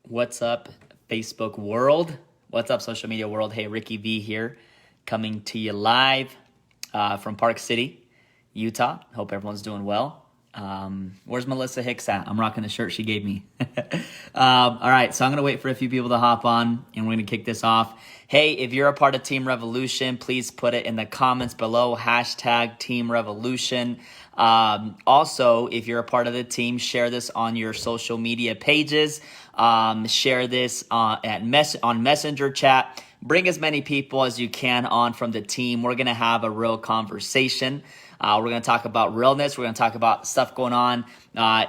What's up, Facebook world? What's up, social media world? Hey, Ricky V here, coming to you live from Park City, Utah. Hope everyone's doing well. Where's Melissa Hicks at? I'm rocking the shirt she gave me. All right, so I'm going to wait for a few people to hop on, and we're going to kick this off. Hey, if you're a part of Team Revolution, please put it in the comments below, hashtag Team Revolution. Also, if you're a part of the team, share this on your social media pages. Share this on Messenger chat. Bring as many people as you can on from the team. We're going to have a real conversation. We're going to talk about realness. We're going to talk about stuff going on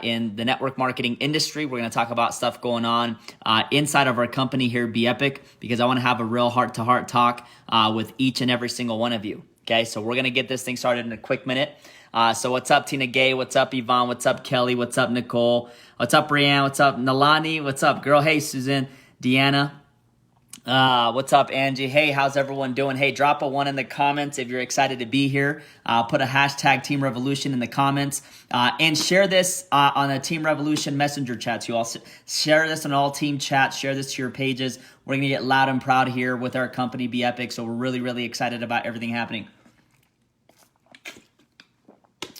in the network marketing industry. We're going to talk about stuff going on inside of our company here, Be Epic, because I want to have a real heart-to-heart talk with each and every single one of you. Okay, so we're going to get this thing started in a quick minute. So what's up, Tina Gay? What's up, Yvonne? What's up, Kelly? What's up, Nicole? What's up, Brianne? What's up, Nalani? What's up, girl? Hey, Susan, Deanna. What's up, Angie? Hey, how's everyone doing? Hey, drop a 1 in the comments if you're excited to be here. Put a hashtag Team Revolution in the comments. And share this on the Team Revolution Messenger chats. You all share this on all team chats. Share this to your pages. We're going to get loud and proud here with our company, Be Epic. So we're really, really excited about everything happening.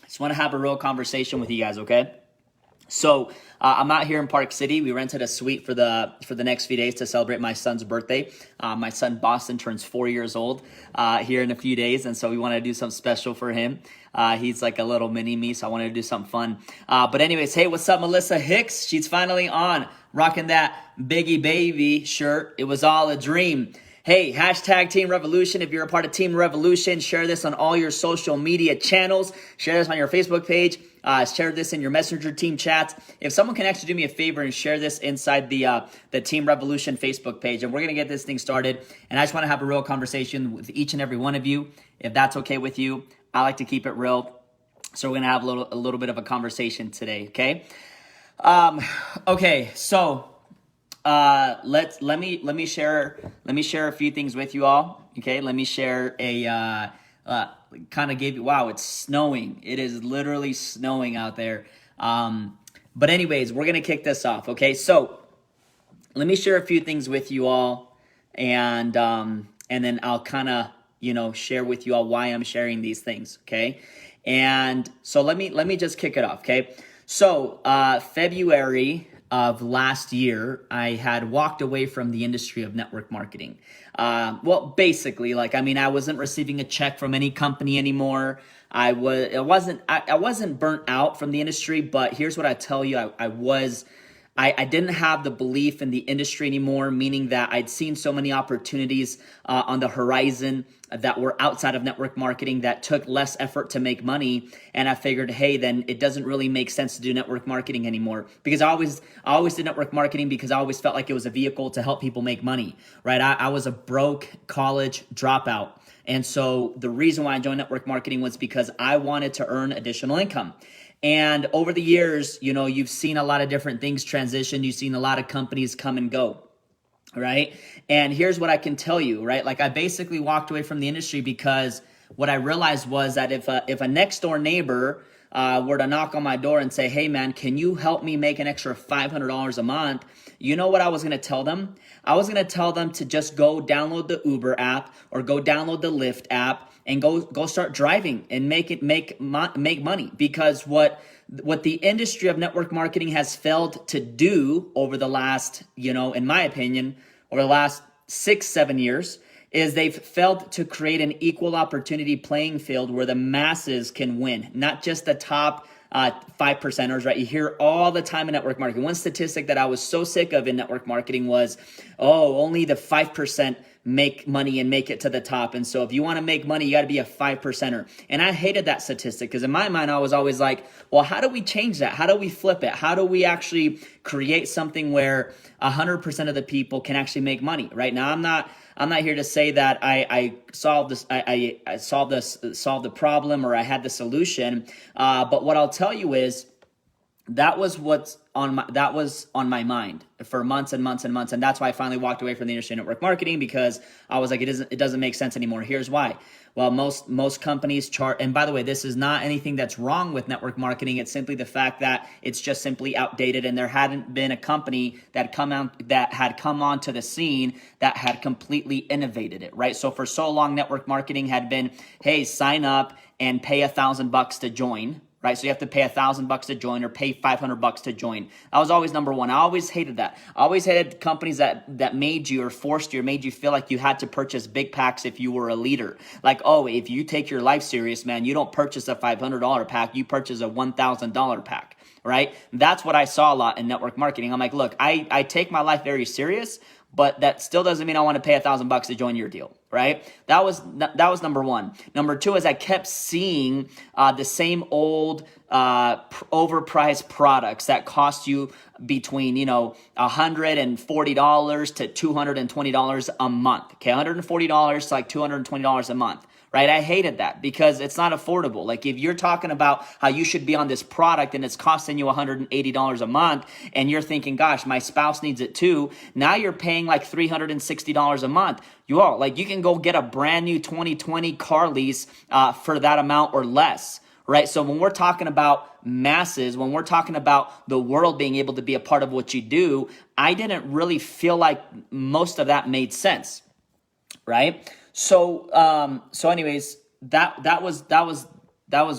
Just want to have a real conversation with you guys, okay? So I'm out here in Park City. We rented a suite for the next few days to celebrate my son's birthday. My son Boston turns 4 years old here in a few days, and so we want to do something special for him. He's like a little mini me, so I wanted to do something fun. But anyways, hey, what's up, Melissa Hicks? She's finally on, rocking that Biggie Baby shirt. It was all a dream. Hey, hashtag Team Revolution. If you're a part of Team Revolution, share this on all your social media channels. Share this on your Facebook page. Share this in your Messenger team chats. If someone can actually do me a favor and share this inside the Team Revolution Facebook page, and we're going to get this thing started. And I just want to have a real conversation with each and every one of you, if that's okay with you. I like to keep it real. So we're going to have a little bit of a conversation today, okay? Okay, so... let me share a few things with you all. Okay, let me share a kind of wow, it's snowing. It is literally snowing out there. But anyways, we're gonna kick this off. Okay, so let me share a few things with you all, and then I'll kind of share with you all why I'm sharing these things. Okay, and so let me just kick it off. Okay, so February of last year, I had walked away from the industry of network marketing. Well, basically, I wasn't receiving a check from any company anymore. I wasn't burnt out from the industry, but here's what I tell you, I didn't have the belief in the industry anymore, meaning that I'd seen so many opportunities on the horizon that were outside of network marketing that took less effort to make money. And I figured, hey, then it doesn't really make sense to do network marketing anymore, because I always did network marketing because I always felt like it was a vehicle to help people make money, right? I was a broke college dropout. And so the reason why I joined network marketing was because I wanted to earn additional income. And over the years, you've seen a lot of different things transition. You've seen a lot of companies come and go, right? And here's what I can tell you, right? Like, I basically walked away from the industry because what I realized was that if a next door neighbor were to knock on my door and say, hey man, can you help me make an extra $500 a month? You know what I was going to tell them? I was going to tell them to just go download the Uber app or go download the Lyft app and go start driving and make money. Because what the industry of network marketing has failed to do over the last, in my opinion, over the last 6-7 years, is they've failed to create an equal opportunity playing field where the masses can win, not just the top 5%ers, right? You hear all the time in network marketing. One statistic that I was so sick of in network marketing was, only the 5% make money and make it to the top. And so if you want to make money, you got to be a 5%er. And I hated that statistic because in my mind, I was always like, well, how do we change that? How do we flip it? How do we actually create something where 100% of the people can actually make money? Right now, I'm not here to say that I solved this. I solved the problem or I had the solution. But what I'll tell you is, that was that was on my mind for months and months and months. And that's why I finally walked away from the industry of network marketing, because I was like, it doesn't make sense anymore. Here's why. Well, most companies chart, and by the way, this is not anything that's wrong with network marketing. It's simply the fact that it's just simply outdated, and there hadn't been a company that had come onto the scene that had completely innovated it, right? So for so long, network marketing had been, hey, sign up and pay $1,000 to join. Right, so you have to pay $1,000 to join, or pay $500 to join. That was always number one. I always hated that. I always hated companies that made you, or forced you, or made you feel like you had to purchase big packs if you were a leader. Like, oh, if you take your life serious, man, you don't purchase a $500 pack, you purchase a $1,000 pack. Right? That's what I saw a lot in network marketing. I'm like, look, I take my life very serious, but that still doesn't mean I want to pay $1,000 to join your deal, right? That was number one. Number two is I kept seeing the same old overpriced products that cost you between $140 to $220 a month. Okay, $140 to like $220 a month. Right? I hated that because it's not affordable. Like, if you're talking about how you should be on this product and it's costing you $180 a month, and you're thinking, gosh, my spouse needs it too. Now you're paying like $360 a month. You can go get a brand new 2020 car lease for that amount or less. Right? So when we're talking about masses, when we're talking about the world being able to be a part of what you do, I didn't really feel like most of that made sense. Right? So anyways, that was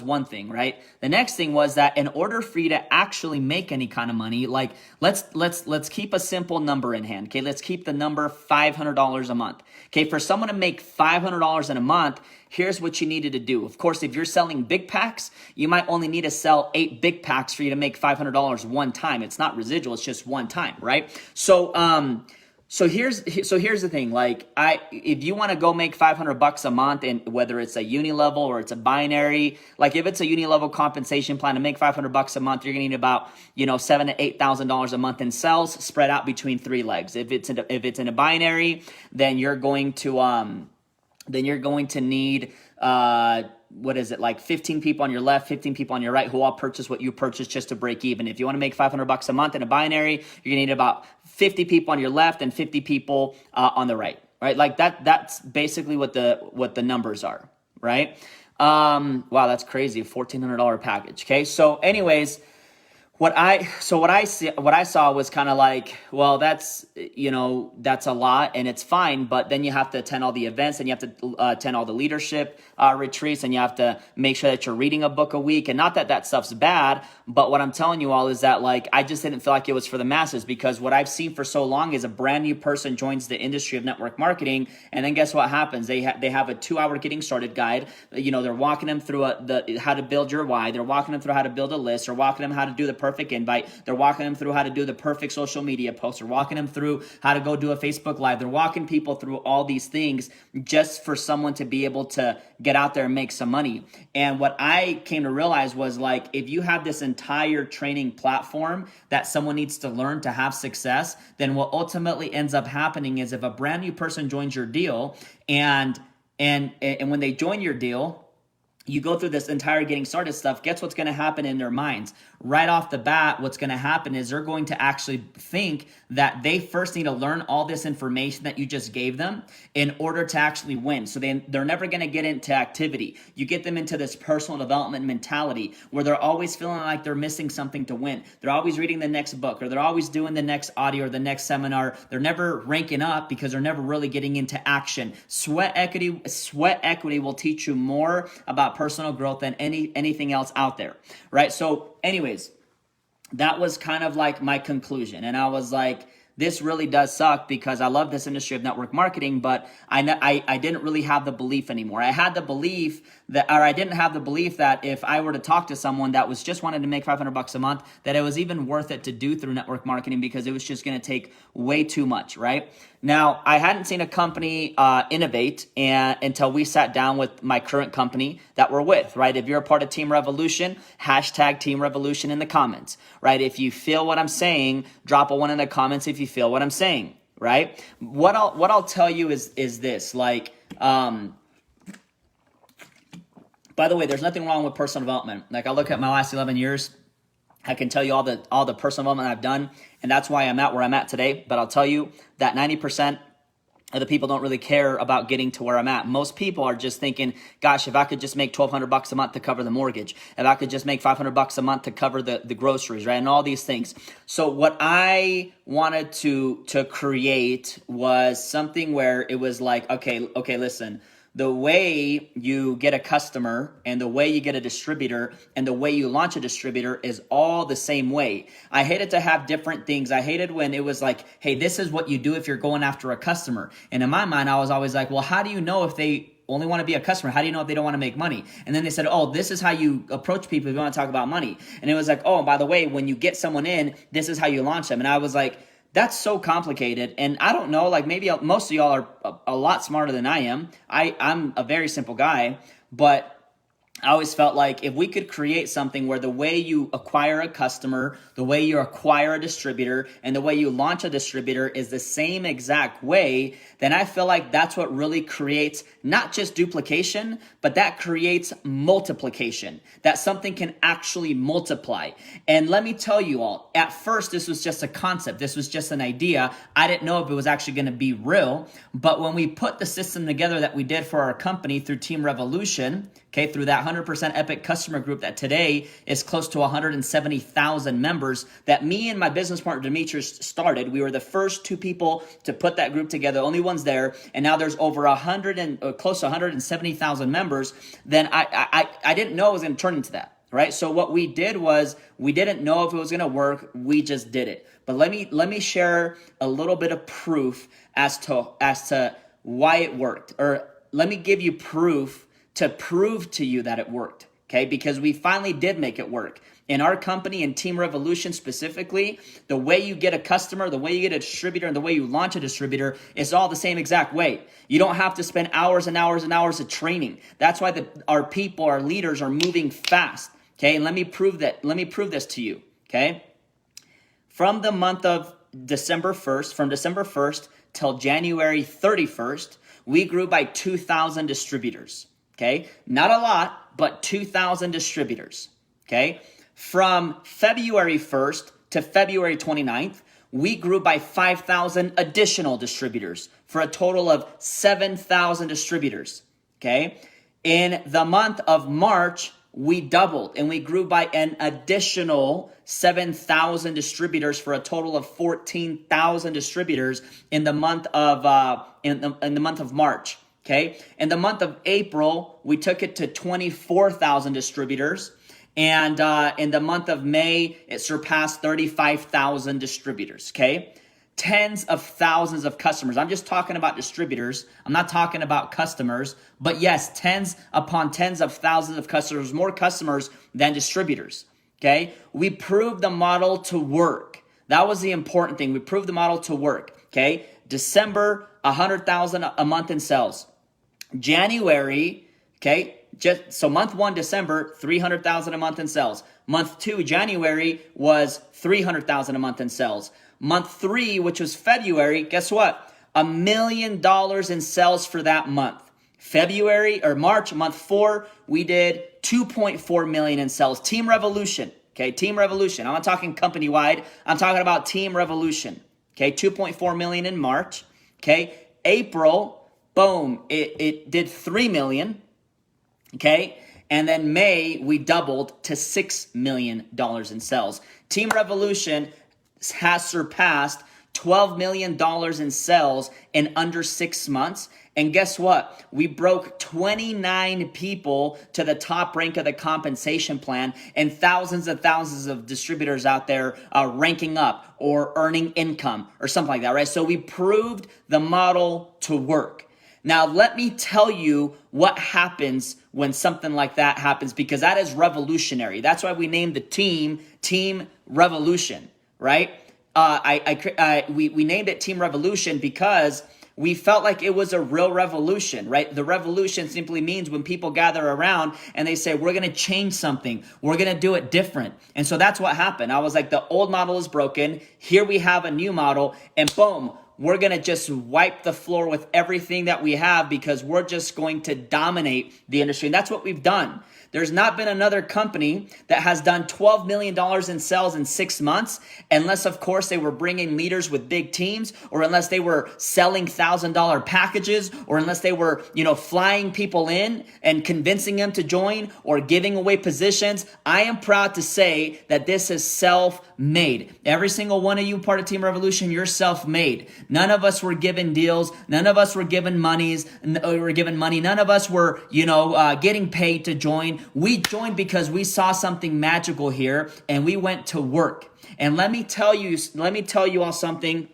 one thing, right? The next thing was that in order for you to actually make any kind of money, like let's keep a simple number in hand. Okay, let's keep the number $500 a month. Okay, for someone to make $500 in a month, here's what you needed to do. Of course, if you're selling big packs, you might only need to sell 8 big packs for you to make $500 one time. It's not residual, it's just one time, right? So here's the thing. Like, if you want to go make $500 a month, and whether it's a uni level or it's a binary, like if it's a uni level compensation plan, to make $500 a month, you're gonna need about $7,000 to $8,000 a month in sales, spread out between 3 legs. If it's in a binary, then you're going to need like 15 people on your left, 15 people on your right, who all purchase what you purchase just to break even. If you want to make $500 a month in a binary, you're gonna need about 50 people on your left and 50 people on the right, right? Like that's basically what the numbers are, right? Wow, that's crazy. $1,400 package. Okay. So anyways, what I saw was kind of like, well, that's a lot and it's fine, but then you have to attend all the events, and you have to attend all the leadership retreats, and you have to make sure that you're reading a book a week. And not that stuff's bad, but what I'm telling you all is that, like, I just didn't feel like it was for the masses, because what I've seen for so long is a brand new person joins the industry of network marketing, and then guess what happens? They have a 2-hour getting started guide. They're walking them through how to build your why. They're walking them through how to build a list. They're walking them how to do the perfect invite. They're walking them through how to do the perfect social media post. They're walking them through how to go do a Facebook Live. They're walking people through all these things just for someone to be able to get out there and make some money. And what I came to realize was, like, if you have this entire training platform that someone needs to learn to have success, then what ultimately ends up happening is, if a brand new person joins your deal, and when they join your deal, you go through this entire getting started stuff, guess what's going to happen in their minds? Right off the bat, what's going to happen is they're going to actually think that they first need to learn all this information that you just gave them in order to actually win. So they're never going to get into activity. You get them into this personal development mentality where they're always feeling like they're missing something to win. They're always reading the next book, or they're always doing the next audio or the next seminar. They're never ranking up because they're never really getting into action. Sweat equity will teach you more about personal growth than anything else out there, right? So anyways, that was kind of like my conclusion. And I was like, this really does suck, because I love this industry of network marketing, but I didn't really have the belief anymore. I had the belief that, or I didn't have the belief that if I were to talk to someone that was just wanted to make $500 a month, that it was even worth it to do through network marketing, because it was just going to take way too much, right? Now, I hadn't seen a company innovate until we sat down with my current company that we're with, right? If you're a part of Team Revolution, hashtag Team Revolution in the comments, right? If you feel what I'm saying, drop a 1 in the comments if you feel what I'm saying, right? What I'll tell you is this, like, by the way, there's nothing wrong with personal development. Like, I look at my last 11 years, I can tell you all the personal development I've done, and that's why I'm at where I'm at today. But I'll tell you that 90% of the people don't really care about getting to where I'm at. Most people are just thinking, gosh, if I could just make $1,200 a month to cover the mortgage, if I could just make $500 a month to cover the groceries, right? And all these things. So what I wanted to create was something where it was like, okay, listen, the way you get a customer and the way you get a distributor and the way you launch a distributor is all the same way. I hated to have different things. I hated when it was like, hey, this is what you do if you're going after a customer. And in my mind, I was always like, well, how do you know if they only want to be a customer? How do you know if they don't want to make money? And then they said, oh, this is how you approach people if you want to talk about money. And it was like, oh, by the way, when you get someone in, this is how you launch them. And I was like, that's so complicated. And I don't know, like maybe most of y'all are a lot smarter than I am. I'm a very simple guy, but I always felt like if we could create something where the way you acquire a customer, the way you acquire a distributor, and the way you launch a distributor is the same exact way, then I feel like that's what really creates not just duplication, but that creates multiplication, that something can actually multiply. And let me tell you all, at first, this was just a concept. This was just an idea. I didn't know if it was actually going to be real, but when we put the system together that we did for our company through Team Revolution, okay, through that 100% Epic customer group that today is close to 170,000 members that me and my business partner Demetrius started. We were the first two people to put that group together, only ones there, and now there's over close to 170,000 members. Then I didn't know it was going to turn into that. Right? So what we did was we didn't know if it was going to work. We just did it. But let me share a little bit of proof as to why it worked, or let me give you proof to prove to you that it worked. Okay? Because we finally did make it work. In our company, in Team Revolution specifically, the way you get a customer, the way you get a distributor, and the way you launch a distributor is all the same exact way. You don't have to spend hours and hours and hours of training. That's why our people, our leaders are moving fast. Okay, and let me prove this to you. Okay, from the month of December 1st till January 31st, we grew by 2,000 distributors. Okay, not a lot, but 2,000 distributors. Okay, from February 1st to February 29th, we grew by 5,000 additional distributors for a total of 7,000 distributors. Okay, in the month of March, we doubled and we grew by an additional 7,000 distributors for a total of 14,000 distributors in the month of in the month of March. Okay, in the month of April, we took it to 24,000 distributors, and in the month of May, it surpassed 35,000 distributors. Okay. Tens of thousands of customers. I'm just talking about distributors. I'm not talking about customers. But yes, tens upon tens of thousands of customers, more customers than distributors. Okay? We proved the model to work. That was the important thing. We proved the model to work. Okay? December, 100,000 a month in sales. January, okay? So month 1, December, 300,000 a month in sales. Month 2, January, was 300,000 a month in sales. Month 3, which was February, guess what? $1 million in sales for that month. February or March, month 4, we did 2.4 million in sales. Team Revolution, okay? Team Revolution. I'm not talking company wide. I'm talking about Team Revolution, okay? 2.4 million in March, okay? April, boom, it did 3 million, okay? And then May, we doubled to $6 million in sales. Team Revolution has surpassed $12 million in sales in under 6 months. And guess what? We broke 29 people to the top rank of the compensation plan, and thousands and thousands of distributors out there ranking up or earning income or something like that, right? So we proved the model to work. Now, let me tell you what happens when something like that happens, because that is revolutionary. That's why we named the Team Revolution. Right? We named it Team Revolution because we felt like it was a real revolution, right? The revolution simply means when people gather around and they say, we're going to change something. We're going to do it different. And so that's what happened. I was like, the old model is broken. Here we have a new model, and boom, we're going to just wipe the floor with everything that we have because we're just going to dominate the industry. And that's what we've done. There's not been another company that has done $12 million in sales in 6 months, unless, of course, they were bringing leaders with big teams, or unless they were selling $1,000 packages, or unless they were, flying people in and convincing them to join or giving away positions. I am proud to say that this is self-made. Every single one of you part of Team Revolution, you're self-made. None of us were given deals. None of us were given money. None of us were, getting paid to join. We joined because we saw something magical here and we went to work. And let me tell you all something.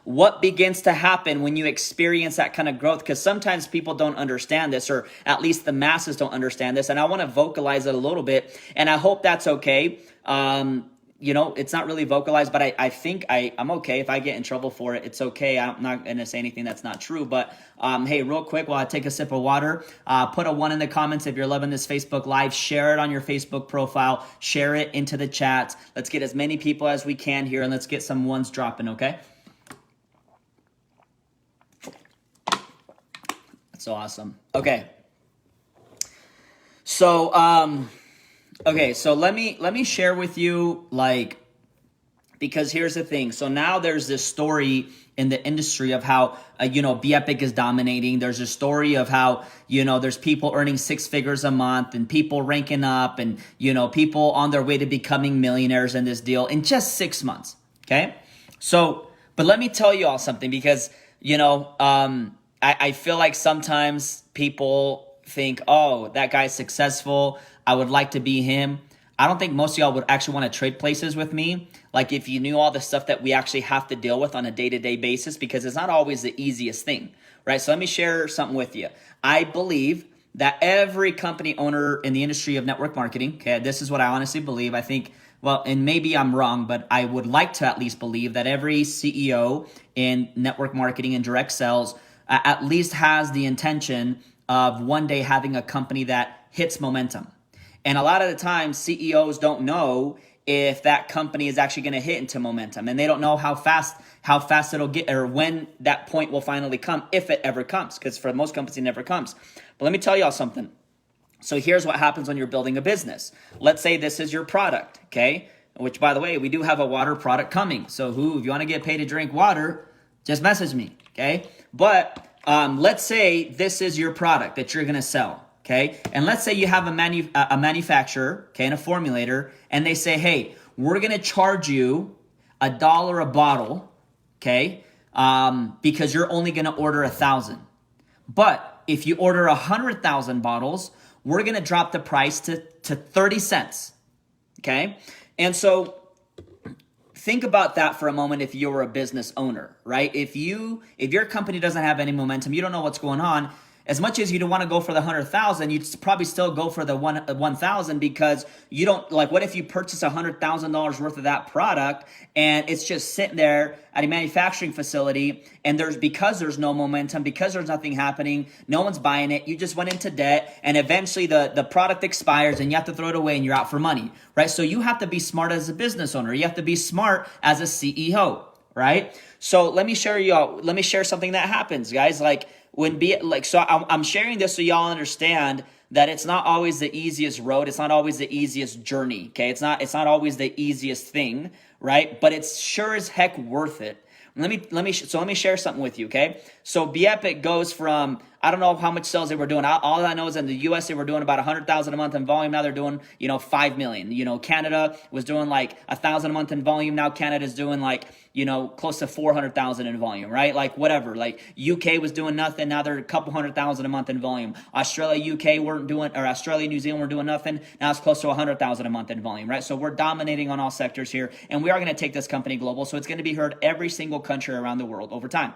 What begins to happen when you experience that kind of growth? Because sometimes people don't understand this, or at least the masses don't understand this. And I want to vocalize it a little bit, and I hope that's okay. It's not really vocalized, but I think I'm okay. If I get in trouble for it, it's okay. I'm not going to say anything that's not true. But hey, real quick, while I take a sip of water, put a 1 in the comments if you're loving this Facebook Live. Share it on your Facebook profile. Share it into the chats. Let's get as many people as we can here, and let's get some ones dropping, okay? That's awesome. Okay. So, so let me share with you, because here's the thing. So now there's this story in the industry of how, Be Epic is dominating. There's a story of how, there's people earning 6 figures a month and people ranking up and, people on their way to becoming millionaires in this deal in just 6 months. Okay. So, but let me tell you all something, because, I feel like sometimes people think, oh, that guy's successful, I would like to be him. I don't think most of y'all would actually want to trade places with me. Like, if you knew all the stuff that we actually have to deal with on a day-to-day basis, because it's not always the easiest thing, right? So let me share something with you. I believe that every company owner in the industry of network marketing, okay, this is what I honestly believe. I think, well, and maybe I'm wrong, but I would like to at least believe that every CEO in network marketing and direct sales at least has the intention of one day having a company that hits momentum. And a lot of the time, CEOs don't know if that company is actually going to hit into momentum, and they don't know how fast it'll get, or when that point will finally come, if it ever comes, because for most companies, it never comes. But let me tell y'all something. So here's what happens when you're building a business. Let's say this is your product, okay? Which, by the way, we do have a water product coming. So if you want to get paid to drink water, just message me, okay? But let's say this is your product that you're going to sell, okay? And let's say you have a manufacturer, okay, and a formulator, and they say, hey, we're going to charge you $1 a bottle, okay, because you're only going to order 1,000. But if you order 100,000 bottles, we're going to drop the price to 30 cents, okay? And so think about that for a moment. If you're a business owner, right? If your company doesn't have any momentum, you don't know what's going on, as much as you don't want to go for the 100,000, you'd probably still go for the 1,000, because you don't, like, what if you purchase $100,000 worth of that product and it's just sitting there at a manufacturing facility, and because there's no momentum, because there's nothing happening, no one's buying it, you just went into debt, and eventually the product expires and you have to throw it away and you're out for money, right? So you have to be smart as a business owner. You have to be smart as a CEO, right? So let me share something that happens, guys. I'm sharing this so y'all understand that it's not always the easiest road. It's not always the easiest journey. Okay. It's not always the easiest thing, right? But it's sure as heck worth it. Let me share something with you. Okay. So Be Epic goes from, I don't know how much sales they were doing. All I know is in the US, they were doing about 100,000 a month in volume. Now they're doing, 5 million. Canada was doing like 1,000 a month in volume. Now Canada's doing like, close to 400,000 in volume, right? Like whatever, like UK was doing nothing. Now they're a couple 100,000 a month in volume. Australia, New Zealand weren't doing nothing. Now it's close to 100,000 a month in volume, right? So we're dominating on all sectors here, and we are going to take this company global. So it's going to be heard every single country around the world over time.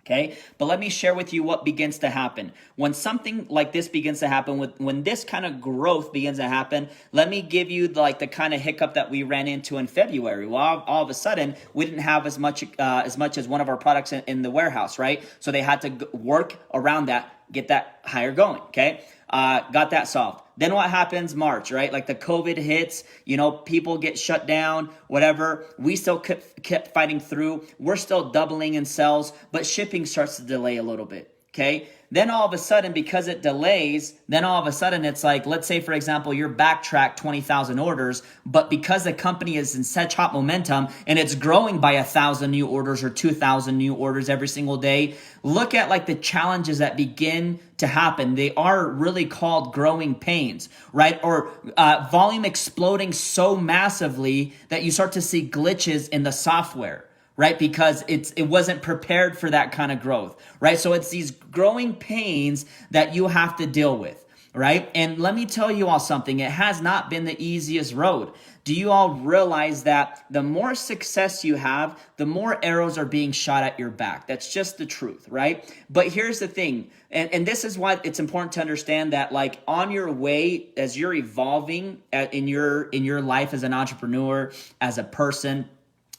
Okay, but let me share with you what begins to happen. When something like this begins to happen, when this kind of growth begins to happen, let me give you the kind of hiccup that we ran into in February. Well, all of a sudden, we didn't have as much as one of our products in the warehouse, right? So they had to work around that, get that higher going, okay? Got that solved. Then what happens? March, right? Like the COVID hits, people get shut down, whatever. We still kept fighting through. We're still doubling in sales, but shipping starts to delay a little bit. okay? Then all of a sudden, because it delays, then all of a sudden it's like, let's say, for example, you're backtracked 20,000 orders, but because the company is in such hot momentum and it's growing by 1,000 new orders or 2,000 new orders every single day, look at like the challenges that begin to happen. They are really called growing pains, right? Or volume exploding so massively that you start to see glitches in the software, right? Because it wasn't prepared for that kind of growth, right? So it's these growing pains that you have to deal with, right? And let me tell you all something. It has not been the easiest road. Do you all realize that the more success you have, the more arrows are being shot at your back? That's just the truth, right? But here's the thing, and this is why it's important to understand that, like, on your way, as you're evolving in your life as an entrepreneur, as a person,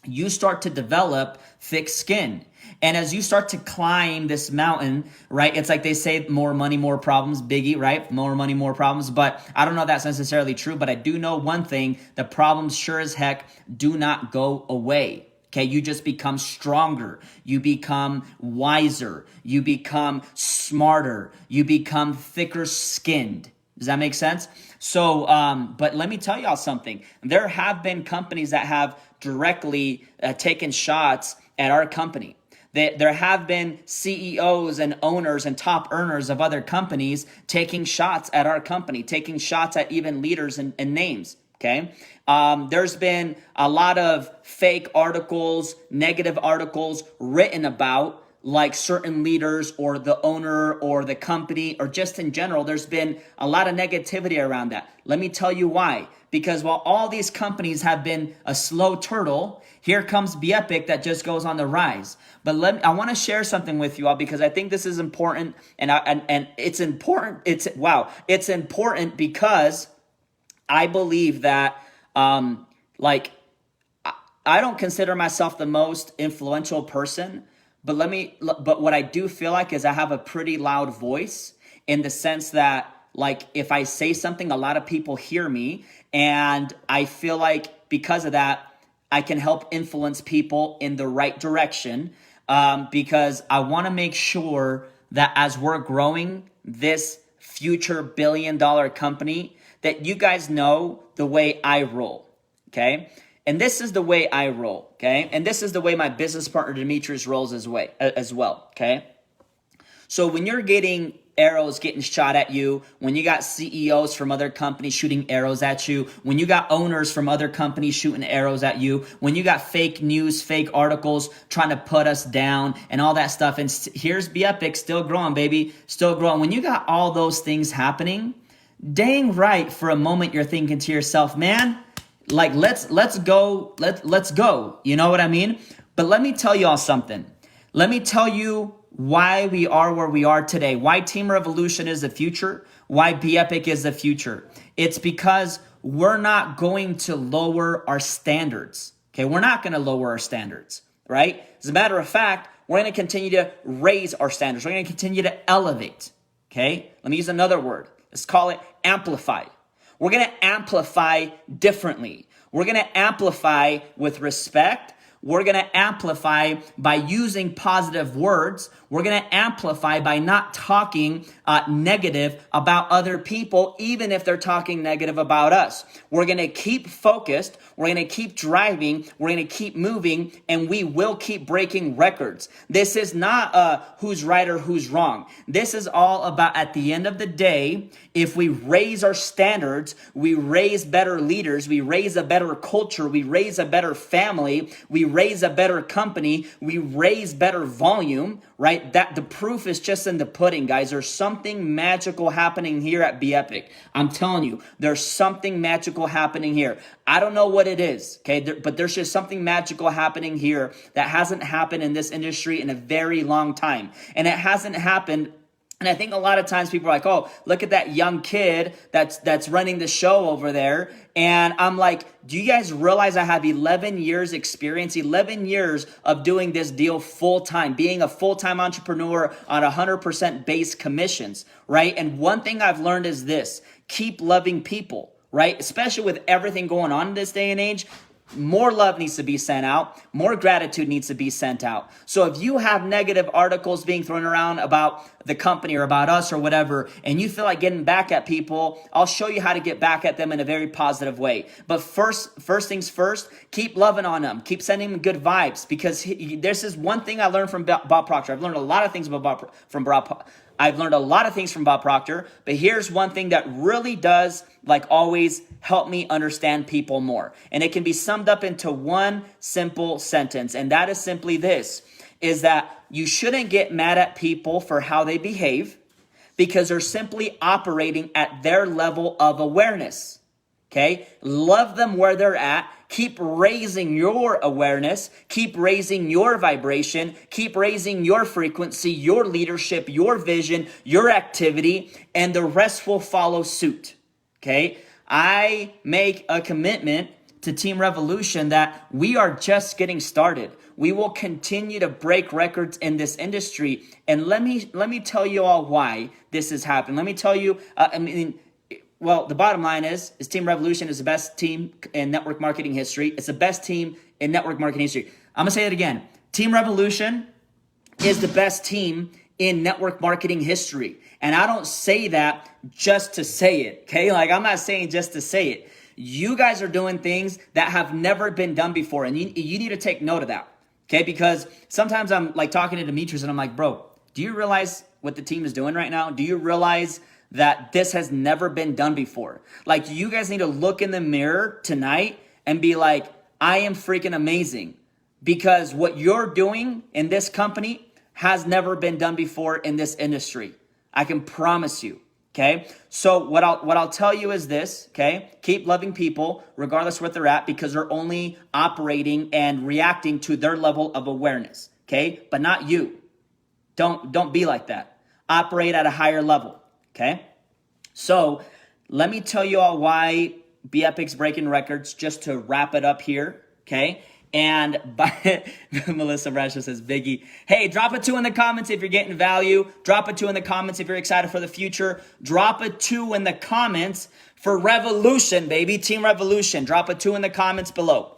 you start to develop thick skin. And as you start to climb this mountain, right, it's like they say, more money, more problems, Biggie, right? More money, more problems. But I don't know if that's necessarily true, but I do know one thing: the problems sure as heck do not go away. Okay, you just become stronger. You become wiser. You become smarter. You become thicker skinned. Does that make sense? So, but let me tell y'all something. There have been companies that have directly taken shots at our company. There have been CEOs and owners and top earners of other companies taking shots at our company, taking shots at even leaders and names. Okay. There's been a lot of fake articles, negative articles written about like certain leaders or the owner or the company, or just in general. There's been a lot of negativity around that. Let me tell you why. Because while all these companies have been a slow turtle, here comes BeEpic that just goes on the rise. But I want to share something with you all, because I think this is important, and it's important. It's important because I believe that I don't consider myself the most influential person, but what I do feel like is I have a pretty loud voice, in the sense that, like, if I say something, a lot of people hear me, and I feel like because of that, I can help influence people in the right direction, because I want to make sure that as we're growing this future billion-dollar company, that you guys know the way I roll, okay? And this is the way I roll, okay? And this is the way my business partner Demetrius rolls as well, okay? So when you're getting arrows getting shot at you, when you got CEOs from other companies shooting arrows at you, when you got owners from other companies shooting arrows at you, when you got fake news, fake articles trying to put us down and all that stuff, and here's BeEpic still growing, baby, still growing. When you got all those things happening, dang right, for a moment you're thinking to yourself, man, like, let's go. You know what I mean? But let me tell y'all something. Let me tell you why we are where we are today, why Team Revolution is the future, why BeEpic is the future. It's because we're not going to lower our standards. Okay, we're not going to lower our standards, right? As a matter of fact, we're going to continue to raise our standards. We're going to continue to elevate. Okay, let me use another word. Let's call it amplify. We're going to amplify differently. We're going to amplify with respect. We're going to amplify by using positive words. We're going to amplify by not talking negative about other people, even if they're talking negative about us. We're going to keep focused. We're going to keep driving. We're going to keep moving, and we will keep breaking records. This is not who's right or who's wrong. This is all about, at the end of the day, if we raise our standards, we raise better leaders, we raise a better culture, we raise a better family, we raise a better company, we raise better volume, right? That the proof is just in the pudding, guys. There's something magical happening here at BeEpic. I'm telling you, there's something magical happening here. I don't know what it is, okay? But there's just something magical happening here that hasn't happened in this industry in a very long time. And it hasn't happened. And I think a lot of times people are like, oh, look at that young kid that's running the show over there. And I'm like, do you guys realize I have 11 years experience, 11 years of doing this deal full time, being a full-time entrepreneur on 100% base commissions, right? And one thing I've learned is this: keep loving people, right? Especially with everything going on in this day and age. more love needs to be sent out. More gratitude needs to be sent out. So if you have negative articles being thrown around about the company or about us or whatever, and you feel like getting back at people, I'll show you how to get back at them in a very positive way. But first things first, keep loving on them. Keep sending them good vibes, because this is one thing I learned from Bob Proctor. I've learned a lot of things I've learned a lot of things from Bob Proctor, but here's one thing that really does, like always, help me understand people more. And it can be summed up into one simple sentence, and that is simply this, is that you shouldn't get mad at people for how they behave, because they're simply operating at their level of awareness. Okay? Love them where they're at. Keep raising your awareness. Keep raising your vibration. Keep raising your frequency, your leadership, your vision, your activity, and the rest will follow suit. Okay? I make a commitment to Team Revolution that we are just getting started. We will continue to break records in this industry. And let me tell you all why this is happening. Let me tell you, well, the bottom line is Team Revolution is the best team in network marketing history. It's the best team in network marketing history. I'm going to say it again. Team Revolution is the best team in network marketing history. And I don't say that just to say it, okay? Like, I'm not saying just to say it. You guys are doing things that have never been done before, and you need to take note of that, okay? Because sometimes I'm like talking to Demetrius, and I'm like, bro, do you realize what the team is doing right now? Do you realize that this has never been done before? Like, you guys need to look in the mirror tonight and be like, I am freaking amazing, because what you're doing in this company has never been done before in this industry. I can promise you. Okay. So what I'll tell you is this. Okay. Keep loving people regardless of where they're at, because they're only operating and reacting to their level of awareness. Okay. But not you. Don't be like that. Operate at a higher level. Okay. So let me tell you all why Be Epic's breaking records, just to wrap it up here. Okay. And Melissa Brasher says, Biggie, hey, drop a 2 in the comments if you're getting value. Drop a 2 in the comments if you're excited for the future. Drop a 2 in the comments for Revolution, baby. Team Revolution. Drop a 2 in the comments below.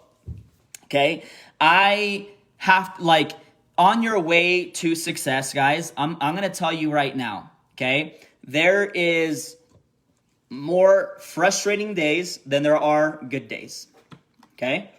Okay. I have, like, on your way to success, guys, I'm going to tell you right now. Okay. There is more frustrating days than there are good days. Okay.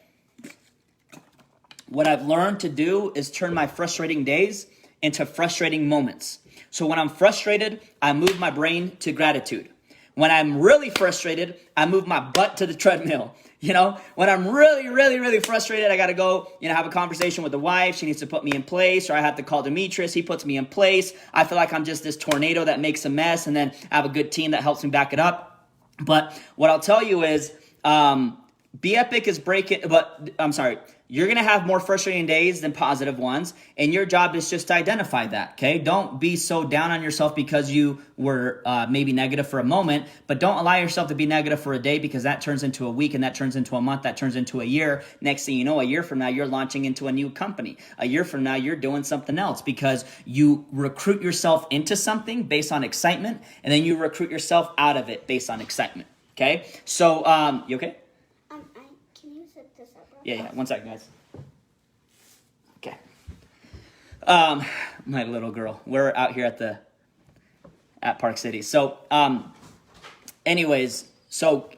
What I've learned to do is turn my frustrating days into frustrating moments. So when I'm frustrated, I move my brain to gratitude. When I'm really frustrated, I move my butt to the treadmill. You know, when I'm really, really, really frustrated, I got to go, have a conversation with the wife. She needs to put me in place, or I have to call Demetrius. He puts me in place. I feel like I'm just this tornado that makes a mess, and then I have a good team that helps me back it up. But what I'll tell you is, Be Epic is breaking, but I'm sorry, you're going to have more frustrating days than positive ones, and your job is just to identify that, okay? Don't be so down on yourself because you were maybe negative for a moment, but don't allow yourself to be negative for a day, because that turns into a week, and that turns into a month, that turns into a year. Next thing you know, a year from now, you're launching into a new company. A year from now, you're doing something else, because you recruit yourself into something based on excitement, and then you recruit yourself out of it based on excitement, okay? So, you okay? Yeah. 1 second, guys. Okay. My little girl. We're out here at Park City. So, anyways, so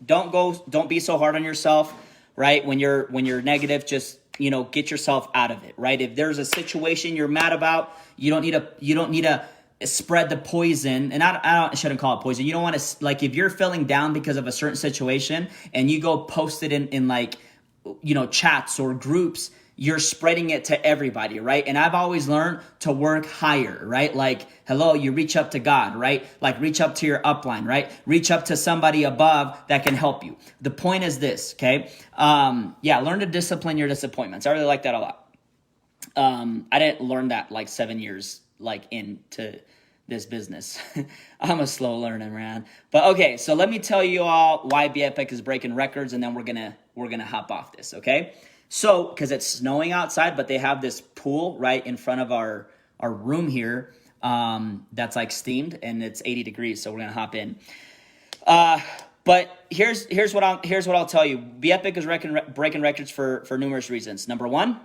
don't be so hard on yourself, right? When you're negative, just, get yourself out of it, right? If there's a situation you're mad about, you don't need to spread the poison. And I shouldn't call it poison. You don't want to, like, if you're feeling down because of a certain situation and you go post it in like, chats or groups, you're spreading it to everybody, right? And I've always learned to work higher, right? Like, hello, you reach up to God, right? Like, reach up to your upline, right? Reach up to somebody above that can help you. The point is this, okay? Learn to discipline your disappointments. I really like that a lot. I didn't learn that like 7 years, like, into this business. I'm a slow learner, man. But okay, so let me tell you all why Be Epic is breaking records, and then we're gonna hop off this, okay? So, because it's snowing outside, but they have this pool right in front of our room here that's like steamed, and it's 80 degrees, so we're gonna hop in. But here's what I'll tell you. Be Epic is breaking records for numerous reasons. Number one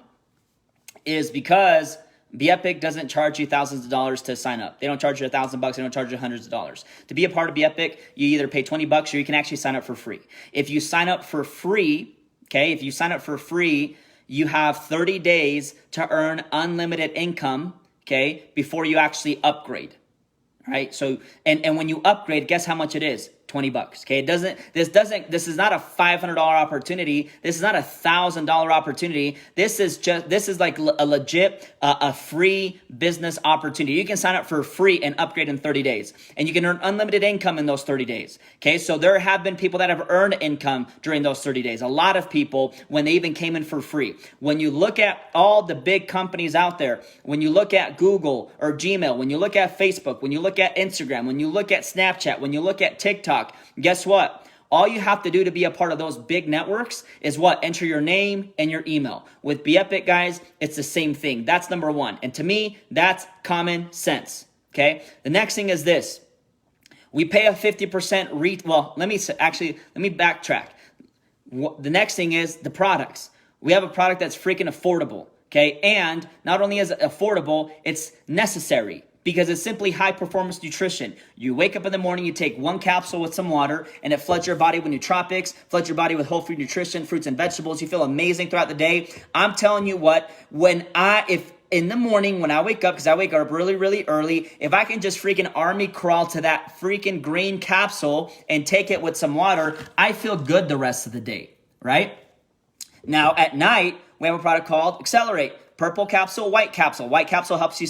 is because Be Epic doesn't charge you thousands of dollars to sign up. They don't charge you $1,000. They don't charge you hundreds of dollars. To be a part of Be Epic, you either pay $20 or you can actually sign up for free. If you sign up for free, you have 30 days to earn unlimited income, okay, before you actually upgrade. Right? So, and when you upgrade, guess how much it is? $20. Okay. This is not a $500 opportunity. This is not a $1,000 opportunity. This is like a legit, a free business opportunity. You can sign up for free and upgrade in 30 days, and you can earn unlimited income in those 30 days. Okay. So there have been people that have earned income during those 30 days. A lot of people, when they even came in for free. When you look at all the big companies out there, when you look at Google or Gmail, when you look at Facebook, when you look at Instagram, when you look at Snapchat, when you look at TikTok, guess what? All you have to do to be a part of those big networks is what? Enter your name and your email. With Be Epic, guys, it's the same thing. That's number one. And to me, that's common sense. Okay. The next thing is this. We pay a 50% let me backtrack. The next thing is the products. We have a product that's freaking affordable. Okay. And not only is it affordable, it's necessary. Because it's simply high performance nutrition. You wake up in the morning, you take one capsule with some water, and it floods your body with nootropics, floods your body with whole food nutrition, fruits and vegetables. You feel amazing throughout the day. I'm telling you what, if in the morning when I wake up, because I wake up really, really early, if I can just freaking army crawl to that freaking green capsule and take it with some water, I feel good the rest of the day, right? Now at night, we have a product called Accelerate. Purple capsule, white capsule. White capsule helps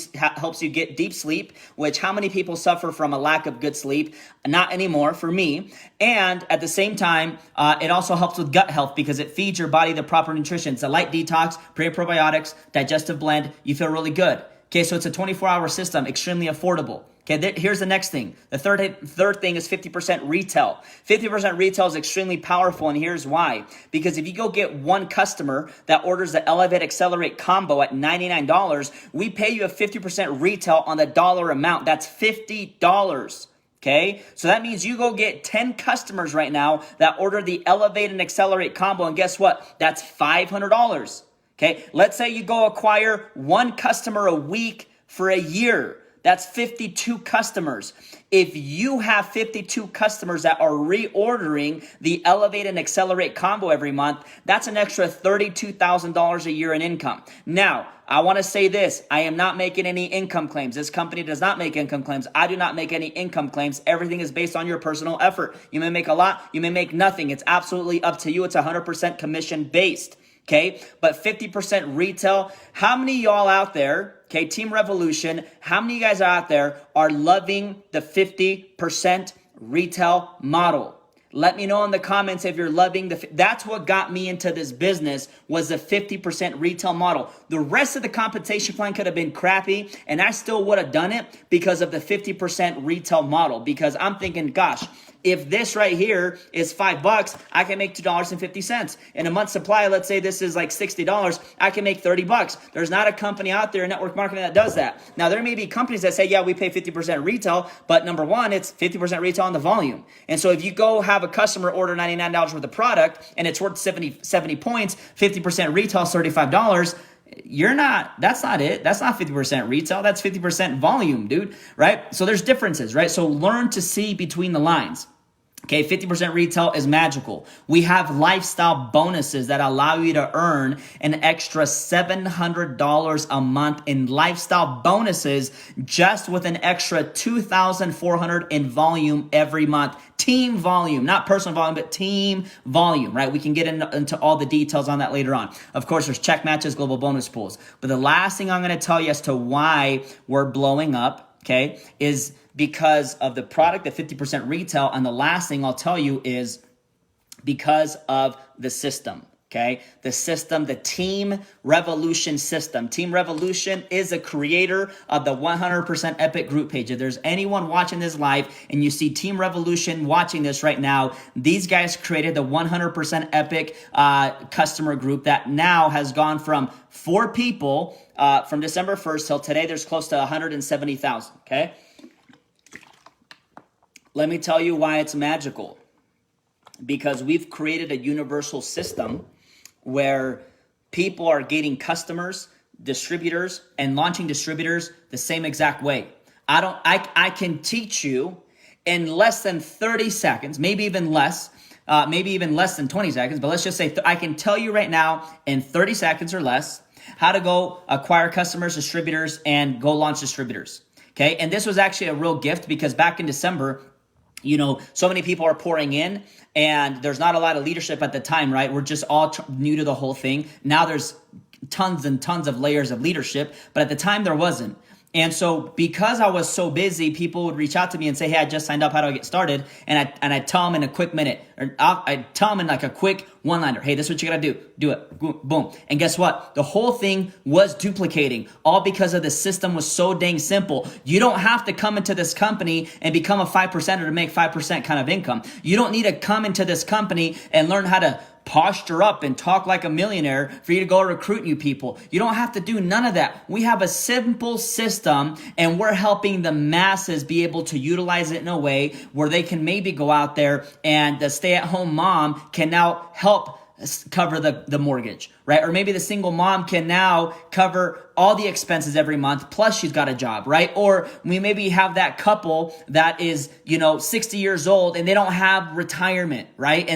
you get deep sleep, which how many people suffer from a lack of good sleep? Not anymore for me. And at the same time, it also helps with gut health because it feeds your body the proper nutrition. It's a light detox, probiotics, digestive blend. You feel really good. Okay, so it's a 24-hour system, extremely affordable. Okay, here's the next thing. The third thing is 50% retail. 50% retail is extremely powerful, and here's why. Because if you go get one customer that orders the Elevate Accelerate combo at $99, we pay you a 50% retail on the dollar amount. That's $50. Okay, so that means you go get 10 customers right now that order the Elevate and Accelerate combo, and guess what? That's $500. Okay, let's say you go acquire one customer a week for a year. That's 52 customers. If you have 52 customers that are reordering the Elevate and Accelerate combo every month, that's an extra $32,000 a year in income. Now, I want to say this. I am not making any income claims. This company does not make income claims. I do not make any income claims. Everything is based on your personal effort. You may make a lot. You may make nothing. It's absolutely up to you. It's 100% commission based. Okay, but 50% retail. How many of y'all out there, okay, Team Revolution, how many of you guys out there are loving the 50% retail model? Let me know in the comments if you're loving that's what got me into this business was the 50% retail model. The rest of the compensation plan could have been crappy and I still would have done it because of the 50% retail model. Because I'm thinking, gosh, if this right here is $5, I can make $2.50. In a month's supply, let's say this is like $60, I can make $30. There's not a company out there in network marketing that does that. Now, there may be companies that say, yeah, we pay 50% retail, but number one, it's 50% retail on the volume. And so if you go have a customer order $99 worth of product and it's worth 70 points, 50% retail is $35, that's not it. That's not 50% retail. That's 50% volume, dude, right? So there's differences, right? So learn to see between the lines. Okay, 50% retail is magical. We have lifestyle bonuses that allow you to earn an extra $700 a month in lifestyle bonuses just with an extra $2,400 in volume every month. Team volume, not personal volume, but team volume, right? We can get into all the details on that later on. Of course, there's check matches, global bonus pools. But the last thing I'm going to tell you as to why we're blowing up, okay, is because of the product at 50% retail. And the last thing I'll tell you is because of the system. Okay, the system, the Team Revolution system. Team Revolution is a creator of the 100% Epic group page. If there's anyone watching this live and you see Team Revolution watching this right now, these guys created the 100% Epic customer group that now has gone from 4 people from December 1st till today. There's close to 170,000. Okay, let me tell you why it's magical. because we've created a universal system where people are getting customers, distributors, and launching distributors the same exact way. I can teach you in less than 30 seconds, maybe even less than 20 seconds, but let's just say I can tell you right now in 30 seconds or less how to go acquire customers, distributors, and go launch distributors. Okay. And this was actually a real gift because back in December, so many people are pouring in and there's not a lot of leadership at the time, right? We're just all new to the whole thing. Now there's tons and tons of layers of leadership, but at the time there wasn't. And so because I was so busy, people would reach out to me and say, hey, I just signed up. How do I get started? And I'd tell them in a quick minute, or I'd tell them in like a quick one-liner. Hey, this is what you got to do. Do it. Boom. And guess what? The whole thing was duplicating, all because of the system was so dang simple. You don't have to come into this company and become a 5%er to make 5% kind of income. You don't need to come into this company and learn how to posture up and talk like a millionaire for you to go recruit new people. You don't have to do none of that. We have a simple system and we're helping the masses be able to utilize it in a way where they can maybe go out there and the stay-at-home mom can now help cover the mortgage, right? Or maybe the single mom can now cover all the expenses every month, plus she's got a job, right? Or we maybe have that couple that is, 60 years old and they don't have retirement, right?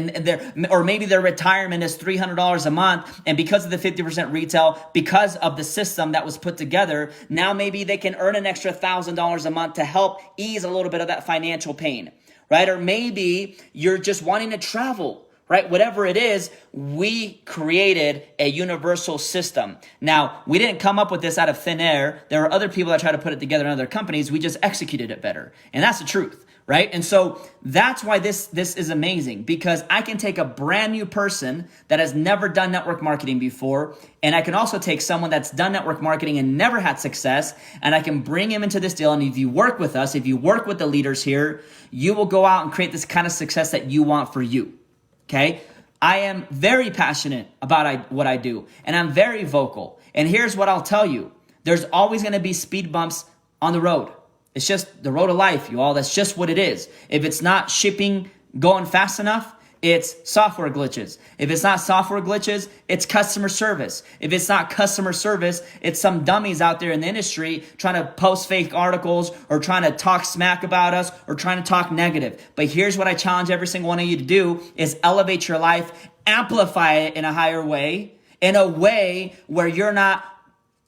Or maybe their retirement is $300 a month. And because of the 50% retail, because of the system that was put together, now maybe they can earn an extra $1,000 a month to help ease a little bit of that financial pain, right? Or maybe you're just wanting to travel, right? Whatever it is, we created a universal system. Now, we didn't come up with this out of thin air. There were other people that tried to put it together in other companies. We just executed it better. And that's the truth, right? And so that's why this is amazing, because I can take a brand new person that has never done network marketing before, and I can also take someone that's done network marketing and never had success, and I can bring him into this deal. And if you work with us, if you work with the leaders here, you will go out and create this kind of success that you want for you. Okay, I am very passionate about what I do, and I'm very vocal. And here's what I'll tell you. There's always going to be speed bumps on the road. It's just the road of life, you all. That's just what it is. If it's not shipping going fast enough, it's software glitches. If it's not software glitches, it's customer service. If it's not customer service, it's some dummies out there in the industry trying to post fake articles or trying to talk smack about us or trying to talk negative. But here's what I challenge every single one of you to do is elevate your life, amplify it in a higher way, in a way where you're not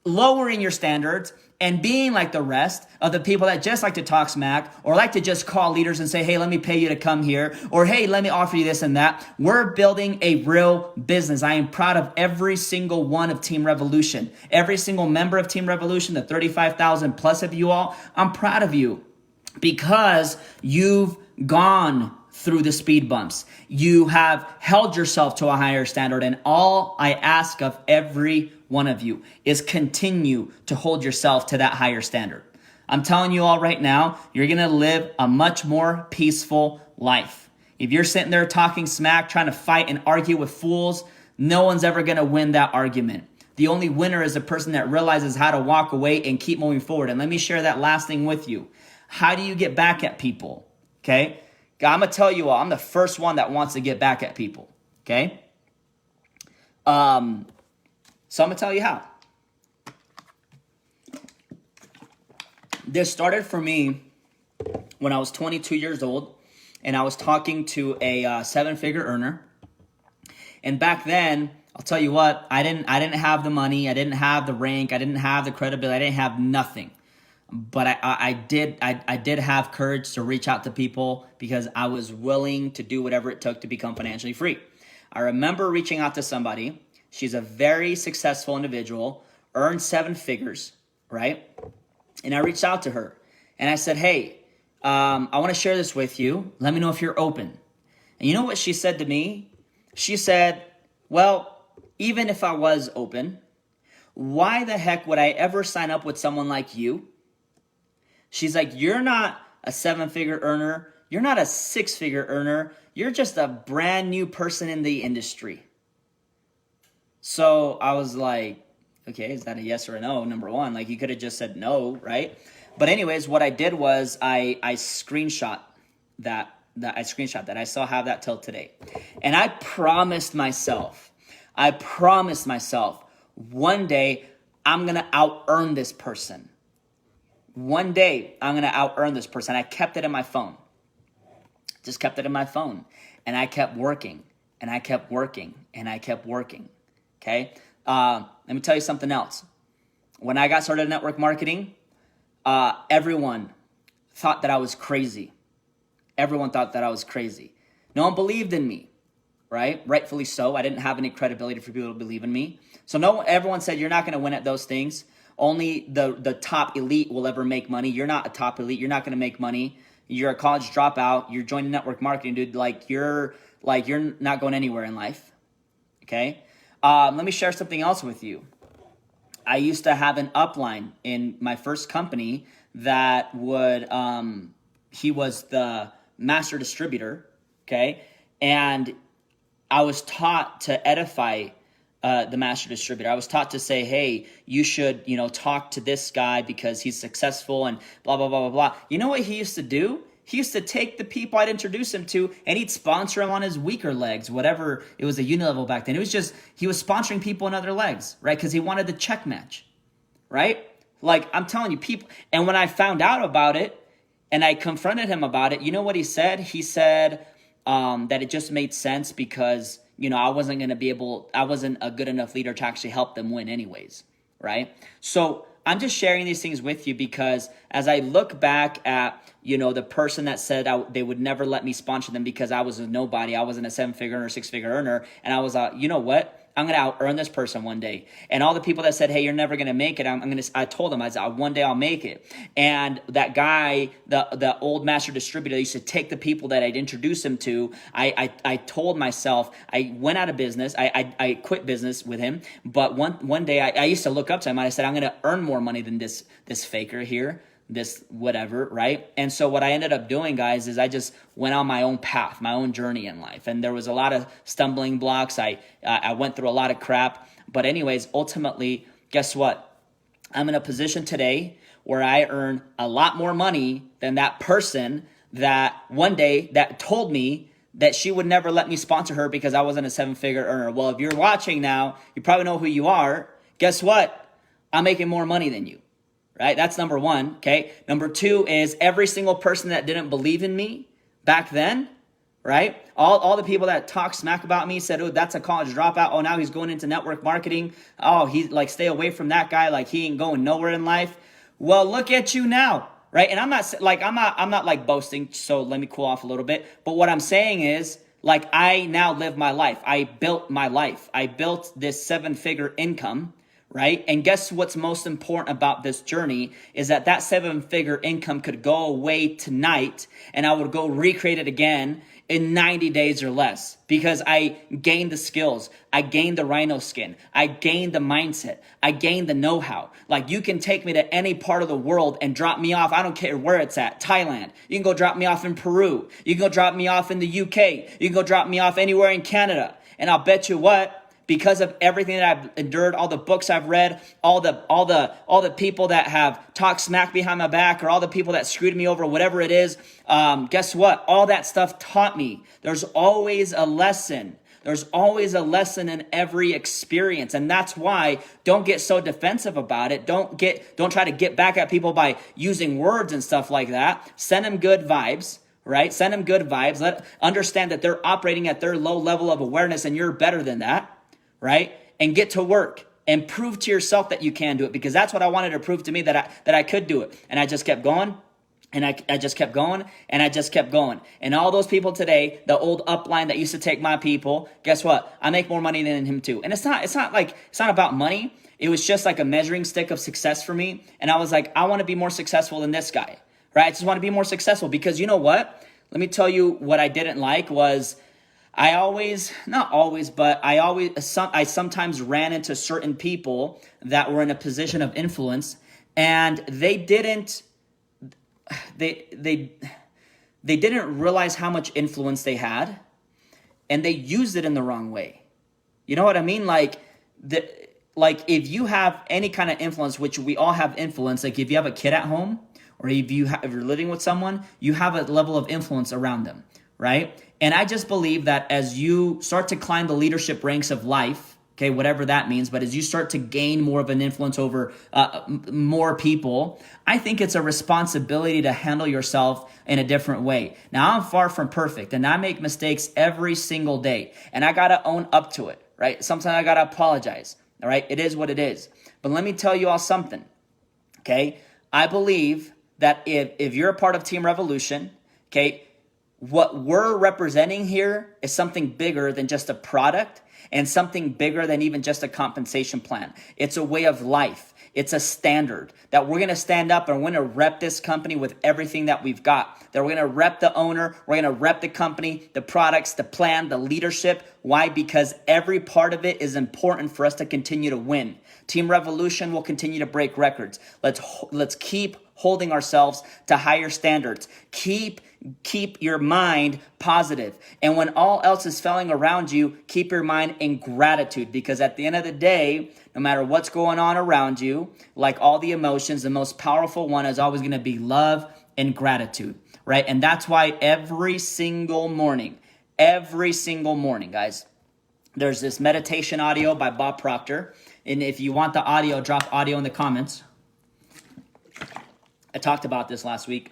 lowering your standards and being like the rest of the people that just like to talk smack or like to just call leaders and say, hey, let me pay you to come here, or hey, let me offer you this and that. We're building a real business. I am proud of every single one of Team Revolution. Every single member of Team Revolution, the 35,000 plus of you all, I'm proud of you because you've gone through the speed bumps. You have held yourself to a higher standard, and all I ask of every one of you is continue to hold yourself to that higher standard. I'm telling you all right now, you're going to live a much more peaceful life. If you're sitting there talking smack, trying to fight and argue with fools, no one's ever going to win that argument. The only winner is a person that realizes how to walk away and keep moving forward. And let me share that last thing with you. How do you get back at people? Okay? I'm going to tell you all, I'm the first one that wants to get back at people. Okay? So I'm going to tell you how. This started for me when I was 22 years old, and I was talking to a seven-figure earner. And back then, I'll tell you what, I didn't have the money, I didn't have the rank, I didn't have the credibility, I didn't have nothing. But I did have courage to reach out to people because I was willing to do whatever it took to become financially free. I remember reaching out to somebody. She's a very successful individual, earned 7 figures, right? And I reached out to her and I said, hey, I want to share this with you. Let me know if you're open. And you know what she said to me? She said, well, even if I was open, why the heck would I ever sign up with someone like you? She's like, you're not a 7-figure earner. You're not a 6-figure earner. You're just a brand new person in the industry. So I was like, okay, is that a yes or a no? Number one, like you could have just said no, right? But anyways, what I did was I screenshot that that I screenshot that. I still have that till today. And I promised myself, one day I'm going to out-earn this person. One day I'm going to out-earn this person. I kept it in my phone. Just kept it in my phone. And I kept working, and I kept working, and I kept working. Okay? Let me tell you something else. When I got started in network marketing, everyone thought that I was crazy. Everyone thought that I was crazy. No one believed in me, right? Rightfully so. I didn't have any credibility for people to believe in me. So everyone said, you're not going to win at those things. Only the top elite will ever make money. You're not a top elite. You're not going to make money. You're a college dropout. You're joining network marketing, dude. You're not going anywhere in life. Okay. Let me share something else with you. I used to have an upline in my first company that would, he was the master distributor. Okay. And I was taught to edify the master distributor. I was taught to say, hey, you should, talk to this guy because he's successful and blah, blah, blah, blah, blah. You know what he used to do? He used to take the people I'd introduce him to and he'd sponsor him on his weaker legs, whatever. It was a unilevel back then. He was sponsoring people on other legs, right? Because he wanted the check match, right? Like, I'm telling you, people. And when I found out about it and I confronted him about it, you know what he said? He said that it just made sense because I wasn't a good enough leader to actually help them win anyways, right? So I'm just sharing these things with you because as I look back at, the person that said they would never let me sponsor them because I was a nobody, I wasn't a 7-figure earner, 6-figure earner, and I was, you know what? I'm going to out-earn this person one day. And all the people that said, hey, you're never going to make it, I told them, I said, one day I'll make it. And that guy, the old master distributor, used to take the people that I'd introduce him to. I told myself, I went out of business. I quit business with him. But one day I used to look up to him and I said, I'm going to earn more money than this faker here. This whatever, right? And so what I ended up doing, guys, is I just went on my own path, my own journey in life. And there was a lot of stumbling blocks. I went through a lot of crap. But anyways, ultimately, guess what? I'm in a position today where I earn a lot more money than that person that one day that told me that she would never let me sponsor her because I wasn't a 7-figure earner. Well, if you're watching now, you probably know who you are. Guess what? I'm making more money than you. Right? That's number one. Okay. Number two is every single person that didn't believe in me back then, right? All the people that talk smack about me said, oh, that's a college dropout. Oh, now he's going into network marketing. Oh, he's like, stay away from that guy. Like he ain't going nowhere in life. Well, look at you now. Right. And I'm not like boasting. So let me cool off a little bit. But what I'm saying is like, I now live my life. I built my life. I built this 7-figure income. Right? And guess what's most important about this journey is that 7-figure income could go away tonight and I would go recreate it again in 90 days or less because I gained the skills. I gained the rhino skin. I gained the mindset. I gained the know-how. Like you can take me to any part of the world and drop me off. I don't care where it's at. Thailand. You can go drop me off in Peru. You can go drop me off in the UK. You can go drop me off anywhere in Canada. And I'll bet you what? Because of everything that I've endured, all the books I've read, all the people that have talked smack behind my back, or all the people that screwed me over, whatever it is, guess what? All that stuff taught me. There's always a lesson. There's always a lesson in every experience. And that's why don't get so defensive about it. Don't try to get back at people by using words and stuff like that. Send them good vibes. Right? Send them good vibes. Understand that they're operating at their low level of awareness and you're better than that. Right? And get to work and prove to yourself that you can do it because that's what I wanted to prove to me that I could do it. And I just kept going and I just kept going and I just kept going. And all those people today, the old upline that used to take my people, guess what? I make more money than him too. And it's not about money. It was just like a measuring stick of success for me. And I was like, I want to be more successful than this guy. Right? I just want to be more successful because you know what? Let me tell you what I didn't like was I sometimes ran into certain people that were in a position of influence and they didn't realize how much influence they had and they used it in the wrong way. You know what I mean? Like if you have any kind of influence, which we all have influence, like if you have a kid at home or if you're living with someone, you have a level of influence around them. right? And I just believe that as you start to climb the leadership ranks of life, okay, whatever that means, but as you start to gain more of an influence over more people, I think it's a responsibility to handle yourself in a different way. Now, I'm far from perfect, and I make mistakes every single day, and I gotta own up to it, right? Sometimes I gotta apologize, all right? It is what it is. But let me tell you all something, okay? I believe that if you're a part of Team Revolution, okay, what we're representing here is something bigger than just a product and something bigger than even just a compensation plan. It's a way of life. It's a standard that we're going to stand up and we're going to rep this company with everything that we've got. That we're going to rep the owner. We're going to rep the company, the products, the plan, the leadership. Why? Because every part of it is important for us to continue to win. Team Revolution will continue to break records. Let's keep holding ourselves to higher standards. Keep your mind positive. And when all else is failing around you, keep your mind in gratitude, because at the end of the day, no matter what's going on around you, like all the emotions, the most powerful one is always going to be love and gratitude, right? And that's why every single morning, guys, there's this meditation audio by Bob Proctor. And if you want the audio, drop audio in the comments. I talked about this last week.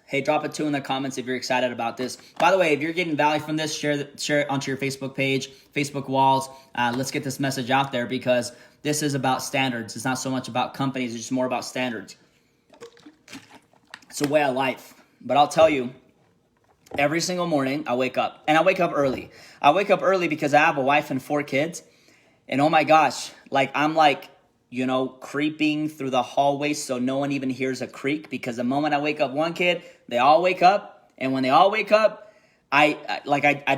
Hey, drop a 2 in the comments if you're excited about this. By the way, if you're getting value from this, share it onto your Facebook page, Facebook walls. Let's get this message out there, because this is about standards. It's not so much about companies. It's just more about standards. It's a way of life. But I'll tell you, every single morning I wake up, and I wake up early. I wake up early because I have a wife and 4 kids. And oh my gosh, I'm creeping through the hallway so no one even hears a creak, because the moment I wake up one kid, they all wake up. And when they all wake up, I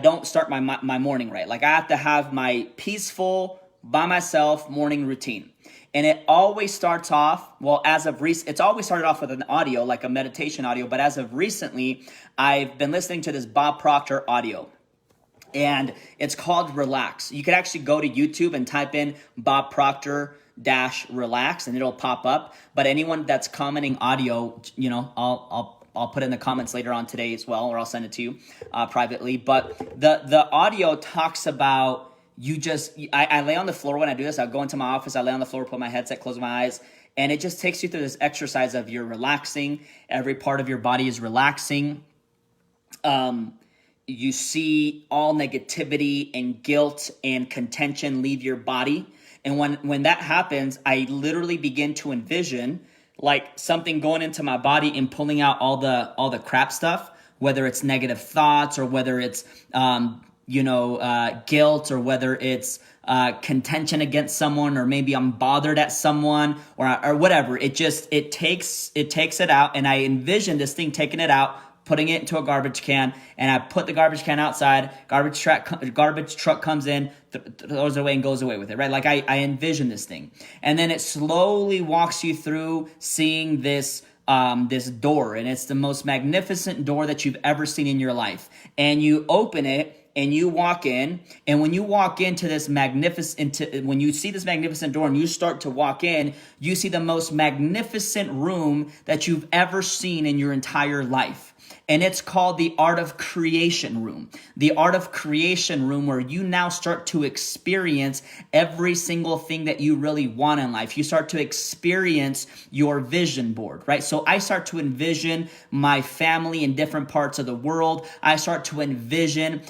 don't start my morning right. Like, I have to have my peaceful, by myself morning routine. And it always starts off, it's always started off with an audio, like a meditation audio. But as of recently, I've been listening to this Bob Proctor audio. And it's called Relax. You could actually go to YouTube and type in Bob Proctor -relax and it'll pop up. But anyone that's commenting audio, I'll put it in the comments later on today as well, or I'll send it to you privately. But the audio talks about I lay on the floor when I do this. I'll go into my office, I lay on the floor, put my headset, close my eyes, and it just takes you through this exercise of you're relaxing. Every part of your body is relaxing. You see all negativity and guilt and contention leave your body. And when that happens, I literally begin to envision like something going into my body and pulling out all the crap stuff, whether it's negative thoughts or whether it's guilt, or whether it's contention against someone, or maybe I'm bothered at someone or whatever. It takes it out, and I envision this thing taking it out, putting it into a garbage can, and I put the garbage can outside. Garbage truck comes in, throws it away, and goes away with it, right? Like I envision this thing, and then it slowly walks you through seeing this door, and it's the most magnificent door that you've ever seen in your life. And you open it, and you walk in, and when you walk into this when you see this magnificent door and you start to walk in, you see the most magnificent room that you've ever seen in your entire life. And it's called the Art of Creation Room. The Art of Creation Room, where you now start to experience every single thing that you really want in life. You start to experience your vision board, right? So I start to envision my family in different parts of the world. I start to envision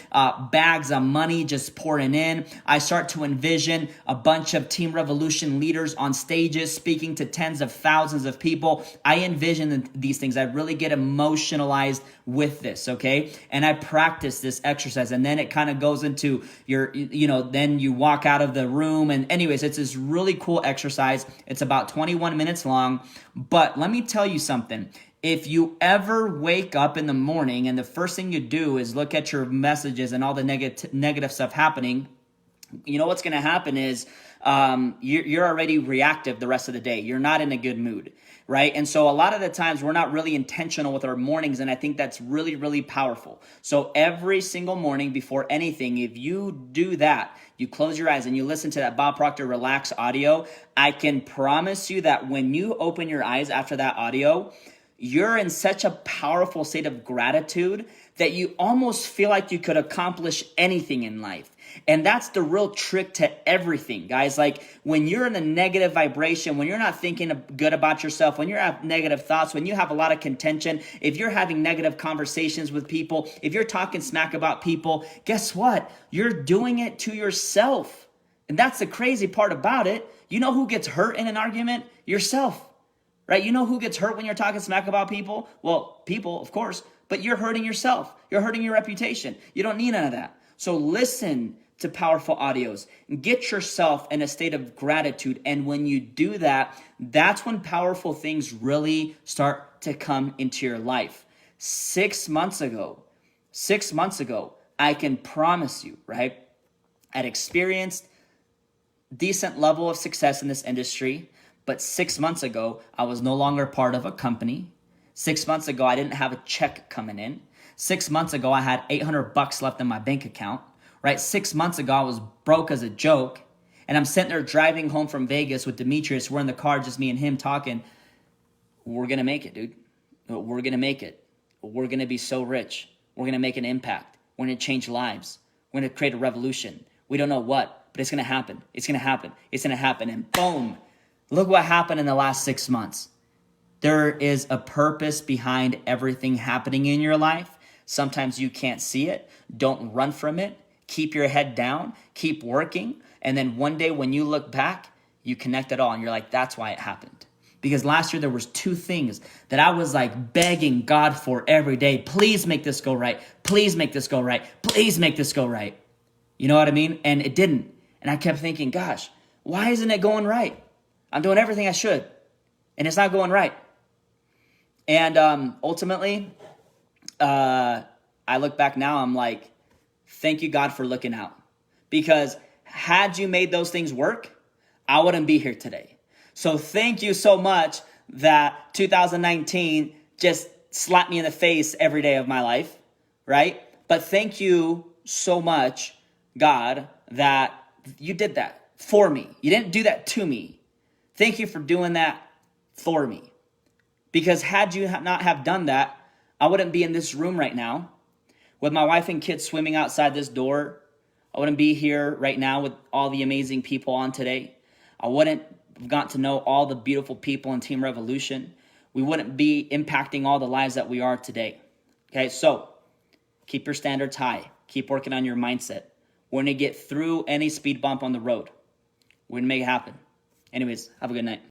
bags of money just pouring in. I start to envision a bunch of Team Revolution leaders on stages speaking to tens of thousands of people. I envision these things. I really get emotionalized with this, okay? And I practice this exercise, and then it kind of goes into then you walk out of the room, and anyways, it's this really cool exercise. It's about 21 minutes long, but let me tell you something. If you ever wake up in the morning and the first thing you do is look at your messages and all the negative stuff happening, you know what's going to happen is you're already reactive the rest of the day. You're not in a good mood, right? And so a lot of the times we're not really intentional with our mornings, and I think that's really, really powerful. So every single morning before anything, if you do that, you close your eyes and you listen to that Bob Proctor Relax audio, I can promise you that when you open your eyes after that audio, you're in such a powerful state of gratitude that you almost feel like you could accomplish anything in life. And that's the real trick to everything, guys. Like when you're in a negative vibration, when you're not thinking good about yourself, when you have negative thoughts, when you have a lot of contention, if you're having negative conversations with people, if you're talking smack about people, guess what? You're doing it to yourself. And that's the crazy part about it. You know who gets hurt in an argument? Yourself. Right? You know who gets hurt when you're talking smack about people? Well, people, of course, but you're hurting yourself. You're hurting your reputation. You don't need none of that. So listen to powerful audios and get yourself in a state of gratitude. And when you do that, that's when powerful things really start to come into your life. 6 months ago, I can promise you, right? I'd experienced decent level of success in this industry. But 6 months ago, I was no longer part of a company. 6 months ago, I didn't have a check coming in. 6 months ago, I had $800 left in my bank account, right? 6 months ago, I was broke as a joke. And I'm sitting there driving home from Vegas with Demetrius. We're in the car, just me and him talking. We're going to make it, dude. We're going to make it. We're going to be so rich. We're going to make an impact. We're going to change lives. We're going to create a revolution. We don't know what, but it's going to happen. It's going to happen. It's going to happen. And boom. Look what happened in the last 6 months. There is a purpose behind everything happening in your life. Sometimes you can't see it. Don't run from it. Keep your head down. Keep working. And then one day when you look back, you connect it all and you're like, that's why it happened. Because last year there was 2 things that I was like begging God for every day. Please make this go right. Please make this go right. Please make this go right. You know what I mean? And it didn't. And I kept thinking, gosh, why isn't it going right? I'm doing everything I should, and it's not going right. And ultimately, I look back now, I'm like, thank you, God, for looking out. Because had you made those things work, I wouldn't be here today. So thank you so much that 2019 just slapped me in the face every day of my life, right? But thank you so much, God, that you did that for me. You didn't do that to me. Thank you for doing that for me. Because had you not have done that, I wouldn't be in this room right now with my wife and kids swimming outside this door. I wouldn't be here right now with all the amazing people on today. I wouldn't have gotten to know all the beautiful people in Team Revolution. We wouldn't be impacting all the lives that we are today. Okay, so keep your standards high. Keep working on your mindset. We're going to get through any speed bump on the road. We're going to make it happen. Anyways, have a good night.